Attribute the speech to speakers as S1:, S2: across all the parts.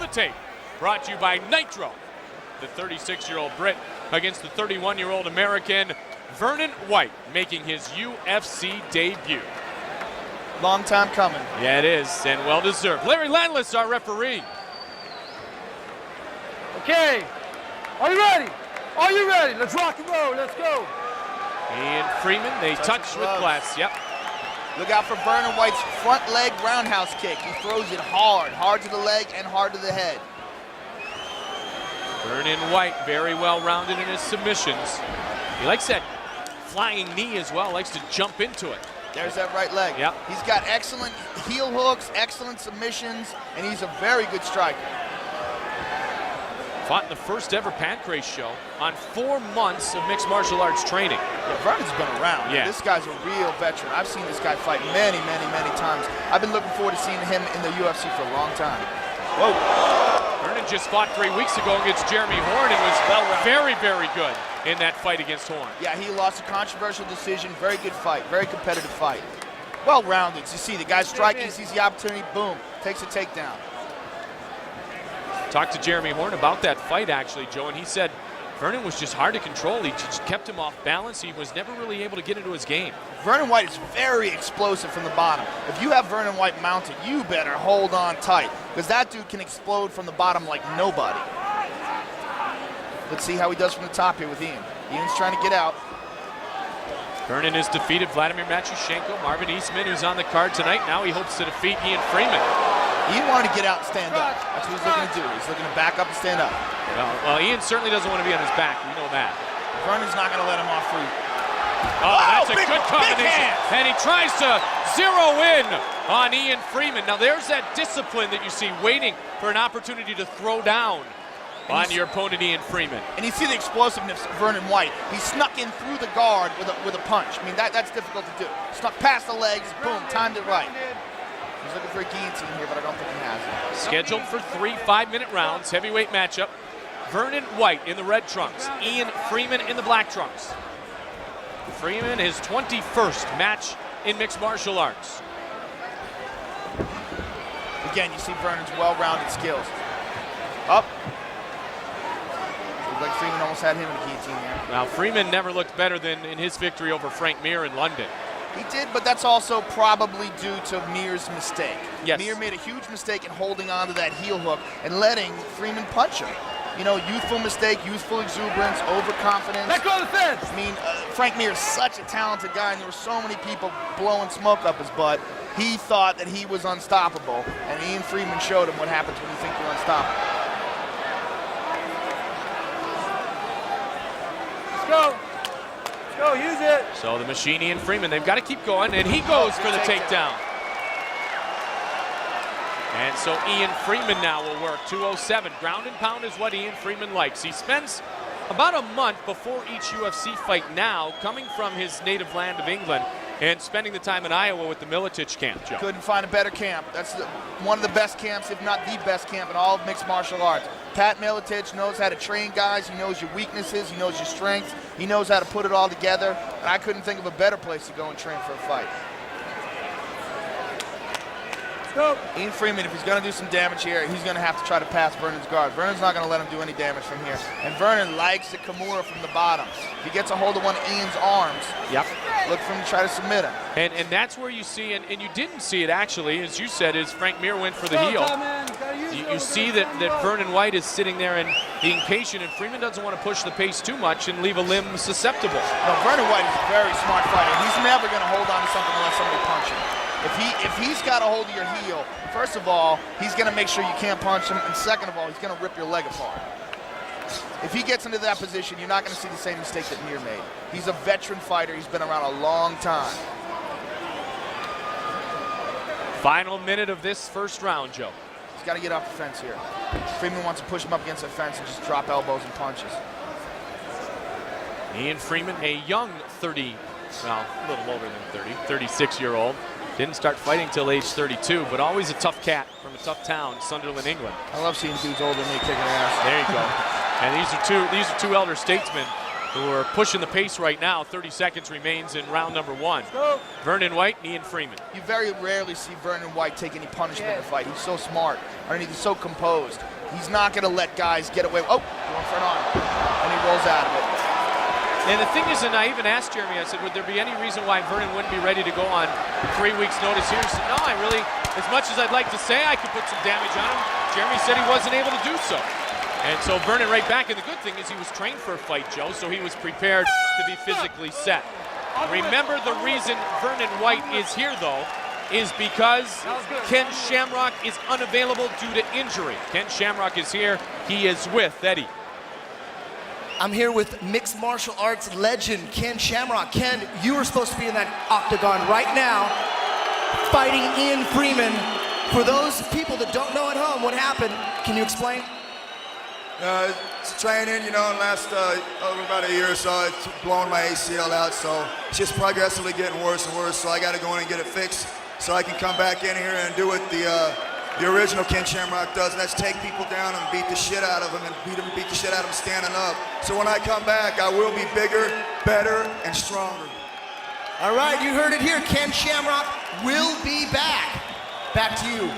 S1: tape. Brought to you by Nitro. The 36-year-old Brit against the 31-year-old American Vernon White, making his UFC debut.
S2: Long time coming.
S1: Yeah, it is, and well-deserved. Larry Landless, our referee.
S3: Okay, are you ready? Are you ready? Let's rock and roll, let's go.
S1: Ian Freeman, they touch with class, yep.
S2: Look out for Vernon White's front leg roundhouse kick. He throws it hard to the leg and hard to the head.
S1: Vernon White, very well-rounded in his submissions. He likes that flying knee as well, likes to jump into it.
S2: There's that right leg.
S1: Yep.
S2: He's got excellent heel hooks, excellent submissions, and he's a very good striker.
S1: Fought in the first ever Pancrase show on 4 months of mixed martial arts training.
S2: Yeah, Vernon's been around.
S1: Yeah.
S2: This guy's a real veteran. I've seen this guy fight many times. I've been looking forward to seeing him in the UFC for a long time.
S1: Whoa. Vernon just fought 3 weeks ago against Jeremy Horn and was very good in that fight against Horn.
S2: Yeah, he lost a controversial decision. Very good fight, very competitive fight. Well-rounded. You see the guy's striking, sees the opportunity, boom, takes a takedown.
S1: Talked to Jeremy Horn about that fight, actually, Joe, and he said Vernon was just hard to control. He just kept him off balance. He was never really able to get into his game.
S2: Vernon White is very explosive from the bottom. If you have Vernon White mounted, you better hold on tight, because that dude can explode from the bottom like nobody. Let's see how he does from the top here with Ian. Ian's trying to get out.
S1: Vernon has defeated Vladimir Matyushenko, Marvin Eastman, who's on the card tonight. Now he hopes to defeat Ian Freeman.
S2: Ian wanted to get out and stand up. That's what he's looking to do. He's looking to back up and stand up.
S1: Well, Ian certainly doesn't want to be on his back. We know that.
S2: Vernon's not going to let him off free.
S1: Oh, that's a good combination. And he tries to zero in on Ian Freeman. Now there's that discipline that you see, waiting for an opportunity to throw down on your opponent, Ian Freeman. And
S2: you see the explosiveness of Vernon White. He snuck in through the guard with a punch. I mean, that's difficult to do. Snuck past the legs, boom, timed it right. He's looking for a guillotine here, but I don't think he has it.
S1: Scheduled for 3 5-minute rounds, heavyweight matchup. Vernon White in the red trunks, Ian Freeman in the black trunks. Freeman, his 21st match in mixed martial arts.
S2: Again, you see Vernon's well-rounded skills. Up. Looks like Freeman almost had him in the guillotine here.
S1: Now, Freeman never looked better than in his victory over Frank Mir in London.
S2: He did, but that's also probably due to Mir's mistake.
S1: Yes.
S2: Mir made a huge mistake in holding on to that heel hook and letting Freeman punch him. You know, youthful mistake, youthful exuberance, overconfidence.
S3: Let go of the fence!
S2: I mean, Frank Mir is such a talented guy, and there were so many people blowing smoke up his butt. He thought that he was unstoppable, and Ian Freeman showed him what happens when you think you're unstoppable.
S3: Let's go. Go, use it.
S1: So the machine, Ian Freeman, they've got to keep going, and he goes for the takedown. And so Ian Freeman now will work 207. Ground and pound is what Ian Freeman likes. He spends about a month before each UFC fight now, coming from his native land of England and spending the time in Iowa with the Militich camp, Joe.
S2: Couldn't find a better camp. That's one of the best camps, if not the best camp in all of mixed martial arts. Pat Militich knows how to train guys. He knows your weaknesses. He knows your strengths. He knows how to put it all together. And I couldn't think of a better place to go and train for a fight. Ian Freeman, if he's going to do some damage here, he's going to have to try to pass Vernon's guard. Vernon's not going to let him do any damage from here. And Vernon likes the Kimura from the bottom. If he gets a hold of one of Ian's arms, look for him to try to submit him.
S1: And that's where you see, and you didn't see it actually, as you said, is Frank Mir went for the heel. You see that Vernon White is sitting there and being patient, and Freeman doesn't want to push the pace too much and leave a limb susceptible.
S2: No, Vernon White is a very smart fighter. He's never going to hold on to something unless somebody punches him. If he's got a hold of your heel, first of all, he's going to make sure you can't punch him, and second of all, he's going to rip your leg apart. If he gets into that position, you're not going to see the same mistake that Mir made. He's a veteran fighter. He's been around a long time.
S1: Final minute of this first round, Joe.
S2: He's got to get off the fence here. Freeman wants to push him up against the fence and just drop elbows and punches.
S1: Ian Freeman, a young 30, well, a little older than 30, 36-year-old. Didn't start fighting till age 32, but always a tough cat from a tough town, Sunderland, England.
S2: I love seeing dudes older than me kicking ass.
S1: There you go. And these are two elder statesmen who are pushing the pace right now. 30 seconds remains in round number 1. Vernon White and Ian Freeman.
S2: You very rarely see Vernon White take any punishment in a fight. He's so smart. I mean, he's so composed. He's not going to let guys get away. Oh, going for an arm. And he rolls out of it.
S1: And the thing is, and I even asked Jeremy, I said, would there be any reason why Vernon wouldn't be ready to go on 3 weeks' notice here? He said, no, I really, as much as I'd like to say I could put some damage on him, Jeremy said he wasn't able to do so. And so Vernon right back, and the good thing is he was trained for a fight, Joe, so he was prepared to be physically set. Remember, the reason Vernon White is here, though, is because Ken Shamrock is unavailable due to injury. Ken Shamrock is here. He is with Eddie.
S4: I'm here with mixed martial arts legend Ken Shamrock. Ken, you were supposed to be in that octagon right now, fighting Ian Freeman. For those people that don't know at home what happened, can you explain?
S5: It's training, you know, last over about a year or so, it's blowing my ACL out, so it's just progressively getting worse and worse, so I got to go in and get it fixed so I can come back in here and do what the original Ken Shamrock does, and that's take people down and beat the shit out of them and beat the shit out of them standing up. So when I come back, I will be bigger, better, and stronger.
S4: All right, you heard it here. Ken Shamrock will be back. Back to you.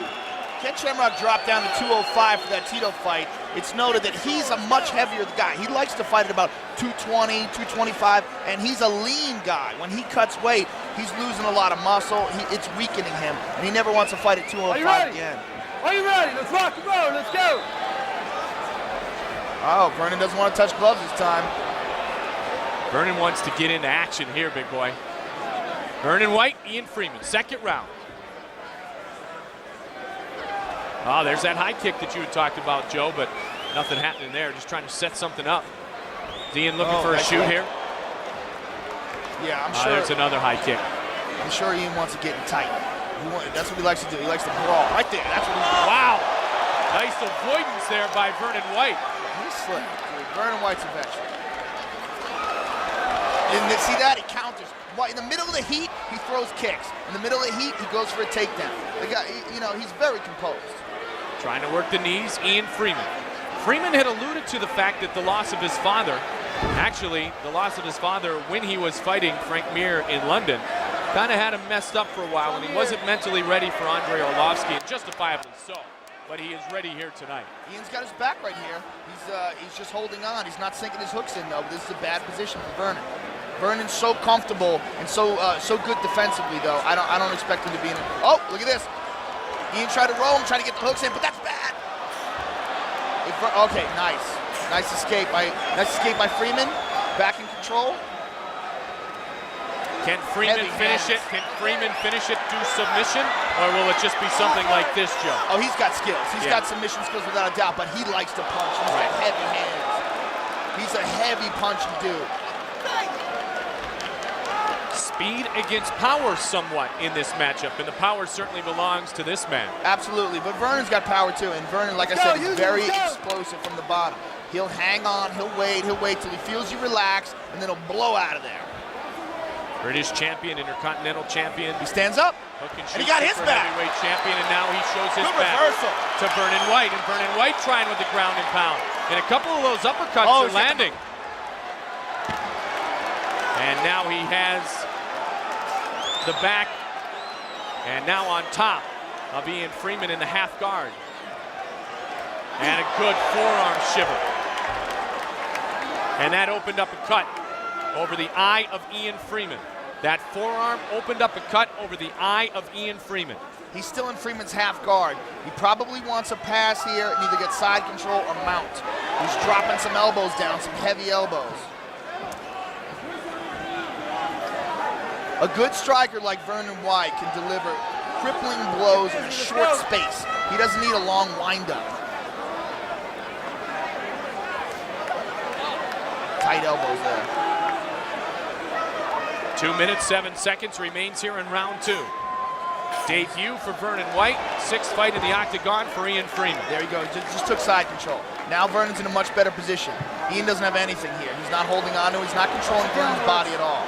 S2: Ken Shamrock dropped down to 205 for that Tito fight. It's noted that he's a much heavier guy. He likes to fight at about 220, 225, and he's a lean guy. When he cuts weight, he's losing a lot of muscle. It's weakening him, and he never wants to fight at 205 again.
S3: Are you ready? Let's rock and roll. Let's go.
S2: Oh, Vernon doesn't want to touch gloves this time.
S1: Vernon wants to get into action here, big boy. Vernon White, Ian Freeman, second round. Oh, there's that high kick that you had talked about, Joe, but nothing happening there. Just trying to set something up. Is Ian looking for a shoot here?
S2: Yeah, I'm sure.
S1: There's another high kick.
S2: I'm sure Ian wants to get in tight. That's what he likes to do. He likes to brawl. Right there. That's what he's.
S1: Wow. Nice avoidance there by Vernon White.
S2: He's slick. Vernon White's a veteran. And see that? He counters. In the middle of the heat, he throws kicks. In the middle of the heat, he goes for a takedown. The guy, you know, he's very composed.
S1: Trying to work the knees, Ian Freeman. Freeman had alluded to the fact that the loss of his father, actually, the loss of his father when he was fighting Frank Mir in London, kind of had him messed up for a while, and he wasn't mentally ready for Andrei Arlovski, and justifiably so. But he is ready here tonight.
S2: Ian's got his back right here. He's just holding on. He's not sinking his hooks in, though. This is a bad position for Vernon. Vernon's so comfortable and so good defensively, though. I don't expect him to be in it. Oh, look at this. Ian tried to roll him, trying to get the hooks in, but that's bad. Okay, nice. Nice escape by Freeman. Back in control.
S1: Can Freeman finish it? Can Freeman finish it through submission? Or will it just be something like this, Joe?
S2: Oh, he's got skills. He's got submission skills without a doubt, but he likes to punch. He's got heavy hands. He's a heavy punching dude.
S1: Speed against power somewhat in this matchup, and the power certainly belongs to this man.
S2: Absolutely, but Vernon's got power too, and Vernon, like I said, is very explosive from the bottom. He'll hang on, he'll wait till he feels you relax, and then he'll blow out of there.
S1: British champion, Intercontinental champion.
S2: He stands up,
S1: and
S2: he got his back.
S1: Heavyweight champion, and now he shows his back
S2: reversal
S1: to Vernon White, and Vernon White trying with the ground and pound. And a couple of those uppercuts are landing. And now he has the back, and now on top of Ian Freeman in the half guard. And a good forearm shiver. And that opened up a cut over the eye of Ian Freeman. That forearm opened up a cut over the eye of Ian Freeman.
S2: He's still in Freeman's half guard. He probably wants a pass here and either get side control or mount. He's dropping some elbows down, some heavy elbows. A good striker like Vernon White can deliver crippling blows in a short space. He doesn't need a long windup. Tight elbows there.
S1: 2 minutes, 7 seconds remains here in round 2. Debut for Vernon White, 6th fight in the octagon for Ian Freeman.
S2: There you go, just took side control. Now Vernon's in a much better position. Ian doesn't have anything here. He's not holding on to him, he's not controlling Vernon's body at all.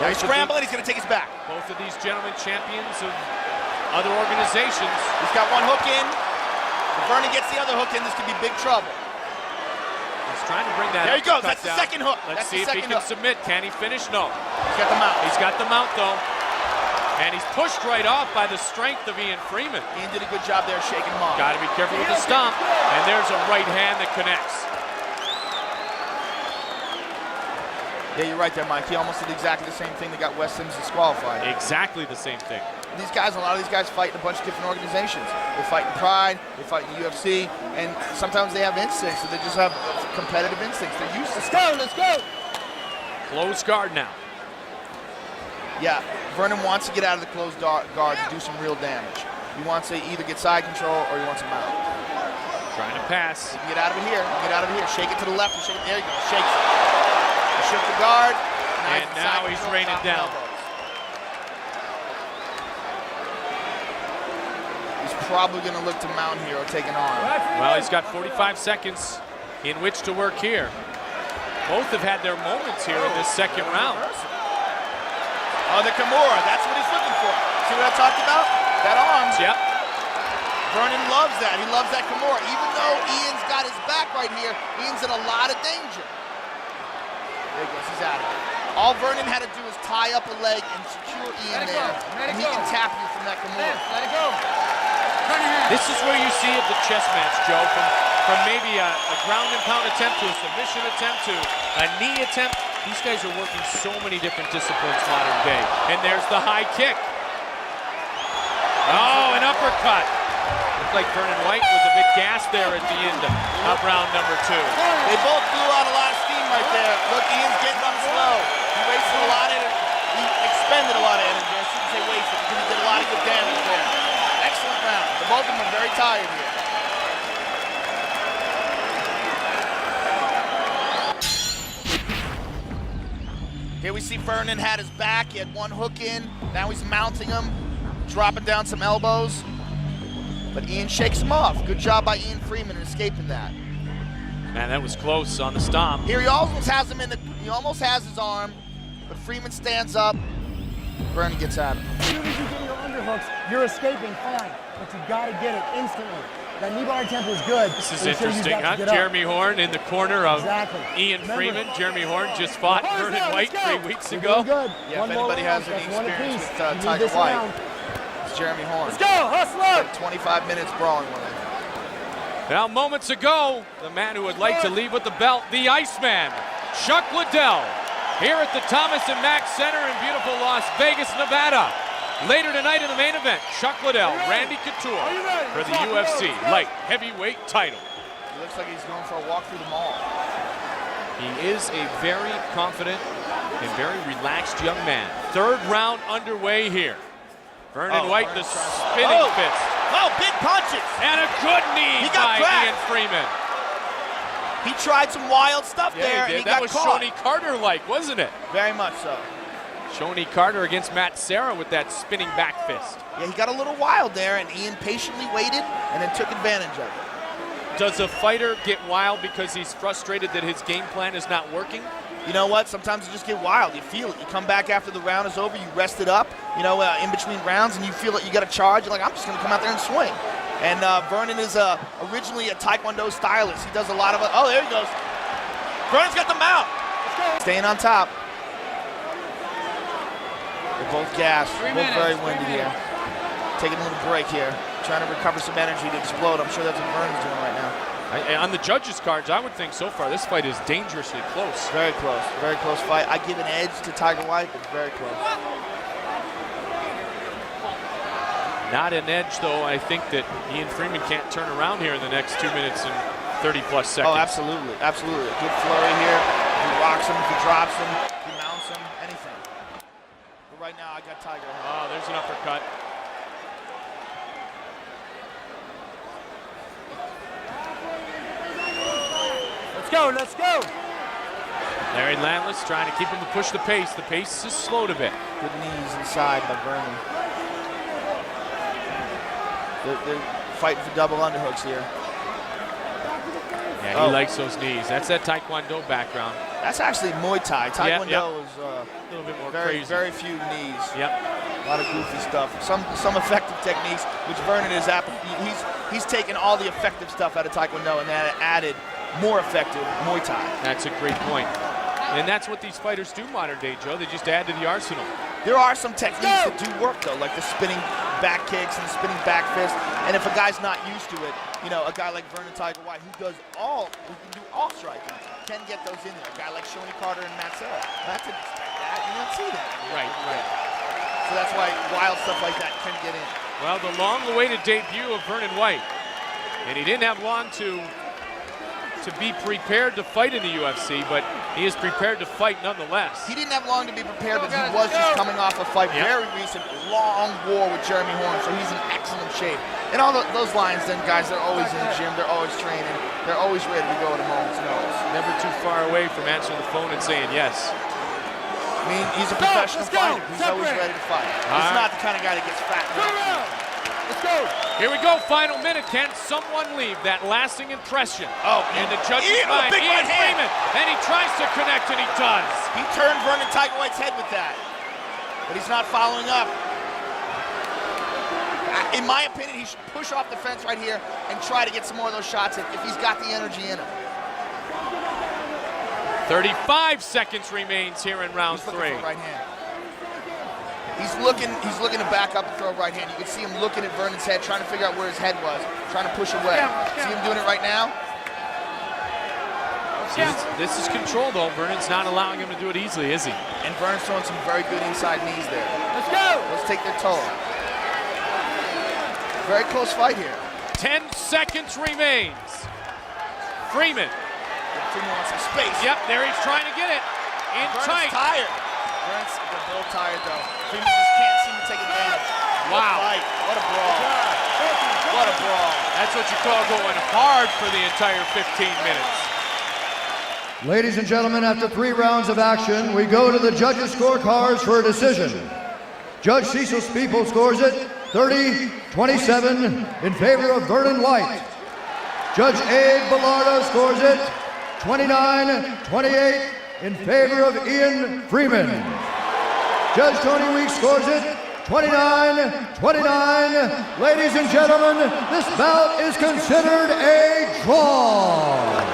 S2: Now he's scrambling, he's gonna take his back.
S1: Both of these gentlemen champions of other organizations.
S2: He's got one hook in. If Vernon gets the other hook in, this could be big trouble.
S1: He's trying to bring that.
S2: There he goes, that's the second hook.
S1: Let's see if he can submit. Can he finish? No.
S2: He's got the mount.
S1: He's got the mount though. And he's pushed right off by the strength of Ian Freeman.
S2: Ian did a good job there shaking him off.
S1: Got to be careful with the stomp. And there's a right hand that connects.
S2: Yeah, you're right there, Mike. He almost did exactly the same thing that got Wes Sims disqualified.
S1: Exactly the same thing.
S2: These guys, a lot of these guys fight in a bunch of different organizations. They fight in Pride, they fight in the UFC, and sometimes they have instincts, so they just have competitive instincts. They're used to stuff.
S3: Let's go.
S1: Close guard now.
S2: Yeah, Vernon wants to get out of the closed guard to do some real damage. He wants to either get side control or he wants to mount.
S1: Trying to pass.
S2: You can get out of it here. You can get out of it here. Shake it to the left. And shake it. There you go. Shakes it. He shook the guard.
S1: And now he's raining down.
S2: He's probably going to look to mount here or take an arm.
S1: Well, he's got 45 seconds in which to work here. Both have had their moments here in this second round.
S2: Oh, the Kimura. That's what he's looking for. See what I talked about? That arm.
S1: Yep.
S2: Vernon loves that. He loves that Kimura. Even though Ian's got his back right here, Ian's in a lot of danger. There he goes. He's out of it. All Vernon had to do is tie up a leg and secure Ian there, and he can tap you from that Kimura.
S3: Let it go.
S1: This is where you see at the chess match, Joe, from maybe a ground and pound attempt to a submission attempt to a knee attempt. These guys are working so many different disciplines modern day. And there's the high kick. Oh, an uppercut. Looked like Vernon White was a bit gassed there at the end of round number 2.
S2: They both blew out a lot of steam right there. Look, Ian's getting up slow. He wasted a lot of energy. He expended a lot of energy. I shouldn't say wasted because he did a lot of good damage there. Excellent round. The both of them are very tired here. Here we see Vernon had his back. He had one hook in. Now he's mounting him, dropping down some elbows. But Ian shakes him off. Good job by Ian Freeman in escaping that.
S1: Man, that was close on the stomp.
S2: Here he almost has him he almost has his arm, but Freeman stands up. Vernon gets at him.
S3: As soon as you get your underhooks, you're escaping fine, but you gotta get it instantly. That knee bar attempt was good.
S1: This is interesting, huh? Jeremy Horn in the corner of Ian Freeman. Jeremy Horn just fought Vernon White 3 weeks ago.
S2: Yeah, if anybody has any experience with Tiger White, it's Jeremy Horn.
S3: Let's go, hustler!
S2: 25 minutes brawling with him.
S1: Now, moments ago, the man who would like to leave with the belt, the Iceman, Chuck Liddell, here at the Thomas & Mack Center in beautiful Las Vegas, Nevada. Later tonight in the main event, Chuck Liddell, Randy Couture for the UFC light heavyweight title.
S2: He looks like he's going for a walk through the mall.
S1: He is a very confident and very relaxed young man. Third round underway here. Vernon White, the spinning fist.
S2: Oh, big punches.
S1: And a good knee by Ian Freeman.
S2: He tried some wild stuff there, and he got caught.
S1: That was Shoney Carter-like, wasn't it?
S2: Very much so.
S1: Shoney Carter against Matt Serra with that spinning back fist.
S2: Yeah, he got a little wild there, and Ian patiently waited and then took advantage of it.
S1: Does a fighter get wild because he's frustrated that his game plan is not working?
S2: You know what? Sometimes you just get wild. You feel it. You come back after the round is over, you rest it up, in between rounds, and you feel that you got a charge. You're like, I'm just going to come out there and swing. And Vernon is originally a Taekwondo stylist. He does a lot of oh, there he goes. Vernon's got the mount. Staying on top. They're both gassed. Both very windy here. Taking a little break here. Trying to recover some energy to explode. I'm sure that's what Vernon's doing right now.
S1: On the judges' cards, I would think so far this fight is dangerously close.
S2: Very close. Very close fight. I give an edge to Tiger White, but very close.
S1: Not an edge, though. I think that Ian Freeman can't turn around here in the next 2 minutes and 30-plus seconds.
S2: Oh, absolutely. Absolutely. A good flurry here. If he rocks him, if he drops him, if he mounts him, anything. But right now, I got Tiger ahead.
S1: Oh, there's an uppercut.
S3: Let's go.
S1: Larry Landless trying to keep him to push the pace. The pace is slowed a bit.
S2: Good knees inside by Vernon. They're fighting for double underhooks here.
S1: Yeah, he likes those knees. That's that Taekwondo background.
S2: That's actually Muay Thai. Taekwondo is
S1: a little bit more
S2: very,
S1: crazy.
S2: Very few knees.
S1: Yep.
S2: A lot of goofy stuff. Some effective techniques, which Vernon is he's taken all the effective stuff out of Taekwondo and then added more effective Muay Thai.
S1: That's a great point. And that's what these fighters do modern day, Joe. They just add to the arsenal.
S2: There are some techniques that do work though, like the spinning back kicks and the spinning back fist. And if a guy's not used to it, you know, a guy like Vernon Tiger White who can do all striking, can get those in there. A guy like Shoney Carter and Matt Serra. Matt didn't expect that. You don't see that.
S1: Right.
S2: So that's why wild stuff like that can get in.
S1: Well, the long-awaited debut of Vernon White. And he didn't have long to be prepared to fight in the UFC, but he is prepared to fight nonetheless.
S2: He didn't have long to be prepared, but he was just coming off a fight, very recent, long war with Jeremy Horn, so he's in excellent shape. And all those Lions Den guys, they're always in the gym, they're always training, they're always ready to go at a moment's notice.
S1: Never too far away from answering the phone and saying yes.
S2: I mean, he's a professional fighter. He's always ready to fight. He's not the kind of guy that gets fat.
S3: Let's go.
S1: Here we go, final minute. Can someone leave that lasting impression in the judge's mind?
S2: Big right hand.
S1: Freeman, and he tries to connect, and he does.
S2: He turned Vernon Tiger White's head with that, but he's not following up. In my opinion, he should push off the fence right here and try to get some more of those shots if he's got the energy in him.
S1: 35 seconds remains here in round 3.
S2: Right hand. He's looking to back up and throw a right hand. You can see him looking at Vernon's head, trying to figure out where his head was, trying to push away. See him doing it right now?
S1: This is control, though. Vernon's not allowing him to do it easily, is he?
S2: And Vernon's throwing some very good inside knees there.
S3: Let's go.
S2: Let's take their toll. Very close fight here.
S1: 10 seconds remains. Freeman.
S2: Freeman wants some space.
S1: Yep, there he's trying to get it. In tight.
S2: Tired. They're both tired, though. Freeman just can't seem to take advantage.
S1: Wow.
S2: What a brawl. What a brawl.
S1: That's what you call going hard for the entire 15 minutes.
S6: Ladies and gentlemen, after 3 rounds of action, we go to the judges' scorecards for a decision. Judge Cecil Spiegel scores it 30-27 in favor of Vernon White. Judge Abe Bellardo scores it 29-28 in favor of Ian Freeman. Judge Tony Weeks scores it 29-29. Ladies and gentlemen, this bout is considered a draw.